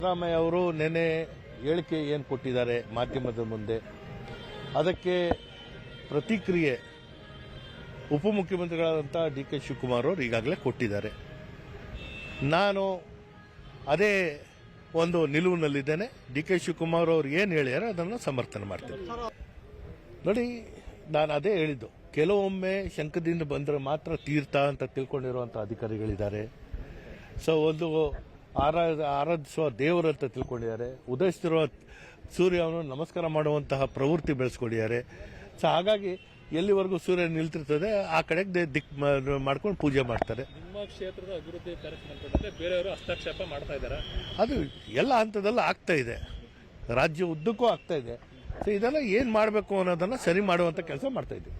ಸಿದ್ದರಾಮಯ್ಯ ಅವರು ನೆನೆ ಹೇಳಿಕೆ ಏನು ಕೊಟ್ಟಿದ್ದಾರೆ ಮಾಧ್ಯಮದ ಮುಂದೆ, ಅದಕ್ಕೆ ಪ್ರತಿಕ್ರಿಯೆ ಉಪಮುಖ್ಯಮಂತ್ರಿಗಳಾದಂಥ ಡಿ.ಕೆ. ಶಿವಕುಮಾರ್ ಅವರು ಈಗಾಗಲೇ ಕೊಟ್ಟಿದ್ದಾರೆ. ನಾನು ಅದೇ ಒಂದು ನಿಲುವಿನಲ್ಲಿದ್ದೇನೆ. ಡಿ.ಕೆ. ಶಿವಕುಮಾರ್ ಅವರು ಏನು ಹೇಳಿದ್ದಾರೆ ಅದನ್ನು ಸಮರ್ಥನೆ ಮಾಡ್ತೇನೆ. ನೋಡಿ, ನಾನು ಅದೇ ಹೇಳಿದ್ದು, ಕೆಲವೊಮ್ಮೆ ಶಂಕದಿಂದ ಬಂದರೆ ಮಾತ್ರ ತೀರ್ಥ ಅಂತ ತಿಳ್ಕೊಂಡಿರುವಂಥ ಅಧಿಕಾರಿಗಳಿದ್ದಾರೆ. ಸೊ ಒಂದು ಆರಾಧಿಸುವ ದೇವರಂತ ತಿಳ್ಕೊಂಡಿದ್ದಾರೆ. ಉದಯಿಸ್ತಿರುವ ಸೂರ್ಯವನ್ನು ನಮಸ್ಕಾರ ಮಾಡುವಂತಹ ಪ್ರವೃತ್ತಿ ಬೆಳೆಸ್ಕೊಂಡಿದ್ದಾರೆ. ಸೊ ಹಾಗಾಗಿ ಎಲ್ಲಿವರೆಗೂ ಸೂರ್ಯ ನಿಲ್ತಿರ್ತದೆ ಆ ಕಡೆಗೆ ದಿಕ್ ಮಾಡ್ಕೊಂಡು ಪೂಜೆ ಮಾಡ್ತಾರೆ. ನಿಮ್ಮ ಕ್ಷೇತ್ರದ ಅಭಿವೃದ್ಧಿ ಕಾರ್ಯಕ್ರಮ ಬೇರೆಯವರು ಹಸ್ತಕ್ಷೇಪ ಮಾಡ್ತಾ ಇದ್ದಾರೆ. ಅದು ಎಲ್ಲ ಹಂತದಲ್ಲೂ ಆಗ್ತಾ ಇದೆ, ರಾಜ್ಯ ಉದ್ದಕ್ಕೂ ಆಗ್ತಾ ಇದೆ. ಸೊ ಇದೆಲ್ಲ ಏನ್ ಮಾಡಬೇಕು ಅನ್ನೋದನ್ನ ಸರಿ ಮಾಡುವಂತ ಕೆಲಸ ಮಾಡ್ತಾ ಇದ್ದೀವಿ.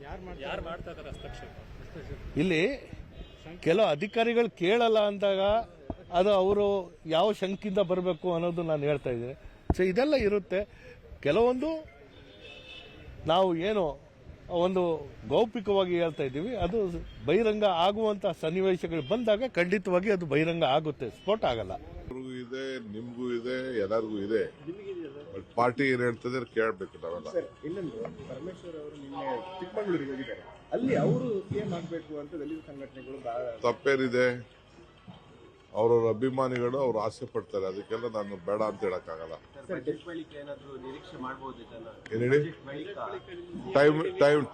ಯಾರು ಮಾಡ್ತಾ ಇದ್ದಾರೆ ಹಸ್ತಕ್ಷೇಪ? ಇಲ್ಲಿ ಕೆಲವು ಅಧಿಕಾರಿಗಳು ಕೇಳಲ್ಲ ಅಂದಾಗ ಅದು ಅವರು ಯಾವ ಶಂಕಿಂದ ಬರಬೇಕು ಅನ್ನೋದು ನಾನು ಹೇಳ್ತಾ ಇದ್ದೀನಿ. ಸೊ ಇದೆಲ್ಲ ಇರುತ್ತೆ. ಕೆಲವೊಂದು ನಾವು ಏನು ಒಂದು ಗೌಪ್ಯವಾಗಿ ಹೇಳ್ತಾ ಇದ್ದೀವಿ, ಅದು ಬಹಿರಂಗ ಆಗುವಂತಹ ಸನ್ನಿವೇಶಗಳು ಬಂದಾಗ ಖಂಡಿತವಾಗಿ ಅದು ಬಹಿರಂಗ ಆಗುತ್ತೆ, ಸ್ಫೋಟ ಆಗಲ್ಲ. ಇದೆ, ನಿಮ್ಗೂ ಇದೆ, ಎಲ್ಲರಿಗೂ ಇದೆ. ಬಟ್ ಪಾರ್ಟಿ ಏನ್ ಹೇಳ್ತದೆ ಕೇಳಬೇಕು ನಾವೆಲ್ಲ. ಇನ್ನೊಂದು, ಪರಮೇಶ್ವರ್ ಅವರು ನಿನ್ನೆ ಚಿಕ್ಕಮಗಳೂರಿಗೆ ಹೋಗಿದ್ದಾರೆ. ಅಲ್ಲಿ ಅವರು ಏನ್ ಮಾಡಬೇಕು ಅಂತ ದಲಿತ ಸಂಘಟನೆಗಳು ತಪ್ಪೇನಿದೆ. ಅವ್ರವ್ರ ಅಭಿಮಾನಿಗಳು ಅವ್ರು ಆಸೆ ಪಡ್ತಾರೆ, ಅದಕ್ಕೆಲ್ಲ ನಾನು ಬೇಡ ಅಂತ ಹೇಳಕ್ಕಾಗಲ್ಲ.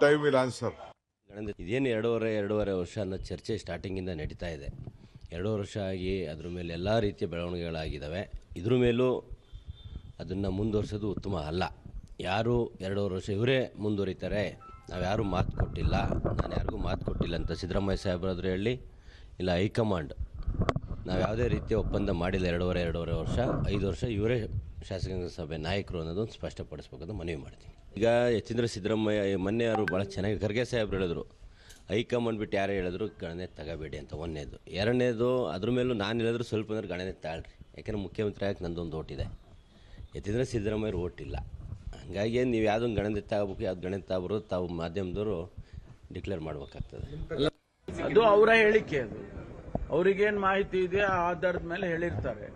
Time will answer. ಇದೇನು ಎರಡೂವರೆ ವರ್ಷ ಅನ್ನೋ ಚರ್ಚೆ ಸ್ಟಾರ್ಟಿಂಗಿಂದ ನಡೀತಾ ಇದೆ. 2 ವರ್ಷ ಆಗಿ ಅದ್ರ ಮೇಲೆ ಎಲ್ಲ ರೀತಿಯ ಬೆಳವಣಿಗೆಗಳಾಗಿದ್ದಾವೆ. ಇದ್ರ ಮೇಲೂ ಅದನ್ನು ಮುಂದುವರಿಸೋದು ಉತ್ತಮ ಅಲ್ಲ. ಯಾರು 2 ವರ್ಷ ಇವರೇ ಮುಂದುವರಿತಾರೆ, ನಾವು ಯಾರೂ ಮಾತು ಕೊಟ್ಟಿಲ್ಲ, ನಾನು ಯಾರಿಗೂ ಮಾತು ಕೊಟ್ಟಿಲ್ಲ ಅಂತ ಸಿದ್ದರಾಮಯ್ಯ ಸಾಹೇಬರಾದರೂ ಹೇಳಿ, ಇಲ್ಲ ಹೈಕಮಾಂಡ್ ನಾವು ಯಾವುದೇ ರೀತಿಯ ಒಪ್ಪಂದ ಮಾಡಿಲ್ಲ. 2.5 ವರ್ಷ 5 ವರ್ಷ ಇವರೇ ಶಾಸಕಾಂಗ ಸಭೆ ನಾಯಕರು ಅನ್ನೋದನ್ನು ಸ್ಪಷ್ಟಪಡಿಸ್ಬೇಕಂತ ಮನವಿ ಮಾಡ್ತೀನಿ. ಈಗ ಯತೀಂದ್ರ ಸಿದ್ದರಾಮಯ್ಯ ಮೊನ್ನೆ ಯಾರು ಭಾಳ ಚೆನ್ನಾಗಿ ಖರ್ಗೆ ಸಾಹೇಬ್ರು ಹೇಳಿದ್ರು, ಹೈಕಮಾಂಡ್ ಬಿಟ್ಟು ಯಾರೇ ಹೇಳಿದ್ರು ಗಣನೆ ತಗೋಬೇಡಿ ಅಂತ. ಒಂದನೇದು. ಎರಡನೇದು, ಅದ್ರ ಮೇಲೂ ನಾನು ಹೇಳಿದ್ರು ಸ್ವಲ್ಪ ಅಂದ್ರೆ ಗಣನೆ ತಾಳ್ರಿ, ಯಾಕೆಂದರೆ ಮುಖ್ಯಮಂತ್ರಿ ಆಗಿ ನಂದೊಂದು ಓಟಿದೆ, ಯತೀಂದ್ರ ಸಿದ್ದರಾಮಯ್ಯರು ಓಟಿಲ್ಲ. ಹಾಗಾಗಿ ನೀವು ಯಾವುದೊಂದು ಗಣನೆ ತಗೋಬೇಕು, ಯಾವ್ದು ಗಣನೆ ತಗೋಬರೋದು ತಾವು ಮಾಧ್ಯಮದವರು ಡಿಕ್ಲೇರ್ ಮಾಡಬೇಕಾಗ್ತದೆ. ಅದು ಅವರ ಹೇಳಿಕೆ, ಅದು ಅವ್ರಿಗೇನು ಮಾಹಿತಿ ಇದೆ ಆ ಆಧಾರದ ಮೇಲೆ ಹೇಳಿರ್ತಾರೆ.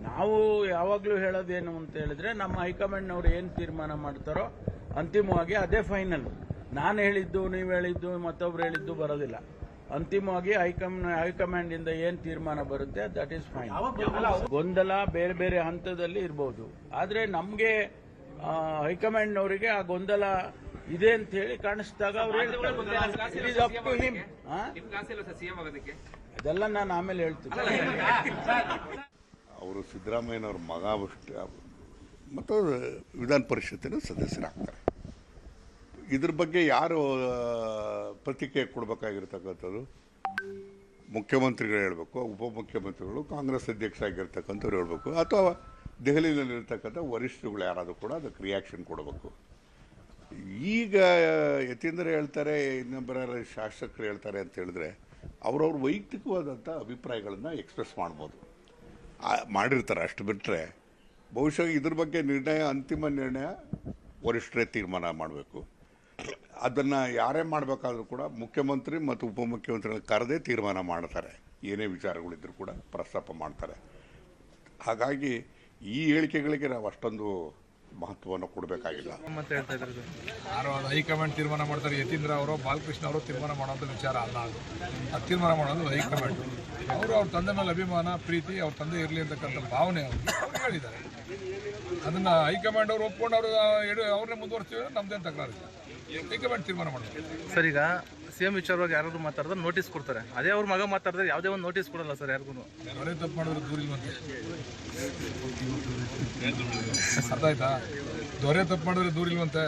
ನಾವು ಯಾವಾಗಲೂ ಹೇಳೋದೇನು ಅಂತ ಹೇಳಿದ್ರೆ, ನಮ್ಮ ಹೈಕಮಾಂಡ್ನವ್ರು ಏನು ತೀರ್ಮಾನ ಮಾಡ್ತಾರೋ ಅಂತಿಮವಾಗಿ ಅದೇ ಫೈನಲ್. ನಾನು ಹೇಳಿದ್ದು, ನೀವು ಹೇಳಿದ್ದು, ಮತ್ತೊಬ್ರು ಹೇಳಿದ್ದು ಬರೋದಿಲ್ಲ. ಅಂತಿಮವಾಗಿ ಹೈಕಮಾಂಡ್ ಇಂದ ಏನು ತೀರ್ಮಾನ ಬರುತ್ತೆ ದಟ್ ಈಸ್ ಫೈನ್. ಗೊಂದಲ ಬೇರೆ ಬೇರೆ ಹಂತದಲ್ಲಿ ಇರಬಹುದು, ಆದರೆ ನಮಗೆ ಹೈಕಮಾಂಡ್ನವರಿಗೆ ಆ ಗೊಂದಲ ಇದೆ ಅಂತ ಹೇಳಿ ಕಾಣಿಸಿದಾಗ ಅವ್ರು ಅದೆಲ್ಲ ನಾನು ಆಮೇಲೆ ಹೇಳ್ತೀನಿ. ಅವರು ಸಿದ್ದರಾಮಯ್ಯನವ್ರ ಮಗ ಮತ್ತು ವಿಧಾನ ಪರಿಷತ್ತಿನ ಸದಸ್ಯರಾಗ್ತಾರೆ. ಇದ್ರ ಬಗ್ಗೆ ಯಾರು ಪ್ರತಿಕ್ರಿಯೆ ಕೊಡಬೇಕಾಗಿರ್ತಕ್ಕಂಥದ್ದು? ಮುಖ್ಯಮಂತ್ರಿಗಳು ಹೇಳಬೇಕು, ಉಪಮುಖ್ಯಮಂತ್ರಿಗಳು, ಕಾಂಗ್ರೆಸ್ ಅಧ್ಯಕ್ಷ ಆಗಿರ್ತಕ್ಕಂಥವ್ರು ಹೇಳಬೇಕು, ಅಥವಾ ದೆಹಲಿಯಲ್ಲಿರ್ತಕ್ಕಂಥ ವರಿಷ್ಠರುಗಳು ಯಾರಾದರೂ ಕೂಡ ಅದಕ್ಕೆ ರಿಯಾಕ್ಷನ್ ಕೊಡಬೇಕು. ಈಗ ಯತೀಂದ್ರ ಹೇಳ್ತಾರೆ, ಇನ್ನೊಬ್ಬರ ಶಾಸಕರು ಹೇಳ್ತಾರೆ ಅಂತ ಹೇಳಿದ್ರೆ ಅವ್ರವ್ರ ವೈಯಕ್ತಿಕವಾದಂಥ ಅಭಿಪ್ರಾಯಗಳನ್ನು ಎಕ್ಸ್ಪ್ರೆಸ್ ಮಾಡ್ಬೋದು, ಮಾಡಿರ್ತಾರೆ. ಅಷ್ಟು ಬಿಟ್ಟರೆ ಬಹುಶಃ ಇದ್ರ ಬಗ್ಗೆ ಅಂತಿಮ ನಿರ್ಣಯ ವರಿಷ್ಠರೇ ತೀರ್ಮಾನ ಮಾಡಬೇಕು. ಅದನ್ನು ಯಾರೇ ಮಾಡಬೇಕಾದ್ರೂ ಕೂಡ ಮುಖ್ಯಮಂತ್ರಿ ಮತ್ತು ಉಪಮುಖ್ಯಮಂತ್ರಿಗಳ ಕರೆದೇ ತೀರ್ಮಾನ ಮಾಡ್ತಾರೆ. ಏನೇ ವಿಚಾರಗಳಿದ್ರೂ ಕೂಡ ಪ್ರಸ್ತಾಪ ಮಾಡ್ತಾರೆ. ಹಾಗಾಗಿ ಈ ಹೇಳಿಕೆಗಳಿಗೆ ನಾವು ಅಷ್ಟೊಂದು ಮಹತ್ವವನ್ನು ಕೊಡಬೇಕಾಗಿಲ್ಲ. ಹೈಕಮಾಂಡ್ ತೀರ್ಮಾನ ಮಾಡ್ತಾರೆ. ಯತೀಂದ್ರ ಅವರು, ಬಾಲಕೃಷ್ಣ ಅವರು ತೀರ್ಮಾನ ಮಾಡುವಂಥ ವಿಚಾರ ಅಲ್ಲ. ಅದು ತೀರ್ಮಾನ ಮಾಡೋದು ಹೈಕಮಾಂಡ್. ಅವರು ಅವ್ರ ತಂದೆ ಮೇಲೆ ಅಭಿಮಾನ, ಪ್ರೀತಿ, ಅವ್ರ ತಂದೆ ಇರಲಿ ಅಂತಕ್ಕಂಥ ಭಾವನೆ ಅವ್ರು ಹೇಳಿದ್ದಾರೆ. ಅದನ್ನು ಹೈಕಮಾಂಡ್ ಅವರು ಒಪ್ಕೊಂಡು ಅವ್ರನ್ನೇ ಮುಂದುವರಿಸ್ತೀವಿ, ನಮ್ದೇನು ತಕರಾರಿಲ್ಲ. ಹೈಕಮಾಂಡ್ ತೀರ್ಮಾನ ಮಾಡಬೇಕು. ಸರ್, ಈಗ ಸಿಎಂ ವಿಚಾರವಾಗಿ ಯಾರಾದ್ರೂ ಮಾತಾಡಿದ್ರೆ ನೋಟಿಸ್ ಕೊಡ್ತಾರೆ. ಅದೇ ಅವ್ರ ಮಗ ಮಾತಾಡಿದ್ರೆ ಯಾವುದೇ ಒಂದು ನೋಟಿಸ್ ಕೊಡಲ್ಲ ಸರ್ ಯಾರಿಗೂ. ಅವರೇ ತಪ್ಪು ಮಾಡಿದ್ರೆ ದೂರಿಲ್ವಂತೆ. ಅರ್ಥ ಆಯ್ತಾ? ದೊರೆ ತಪ್ಪು ಮಾಡಿದ್ರೆ ದೂರಿಲ್ವಂತೆ.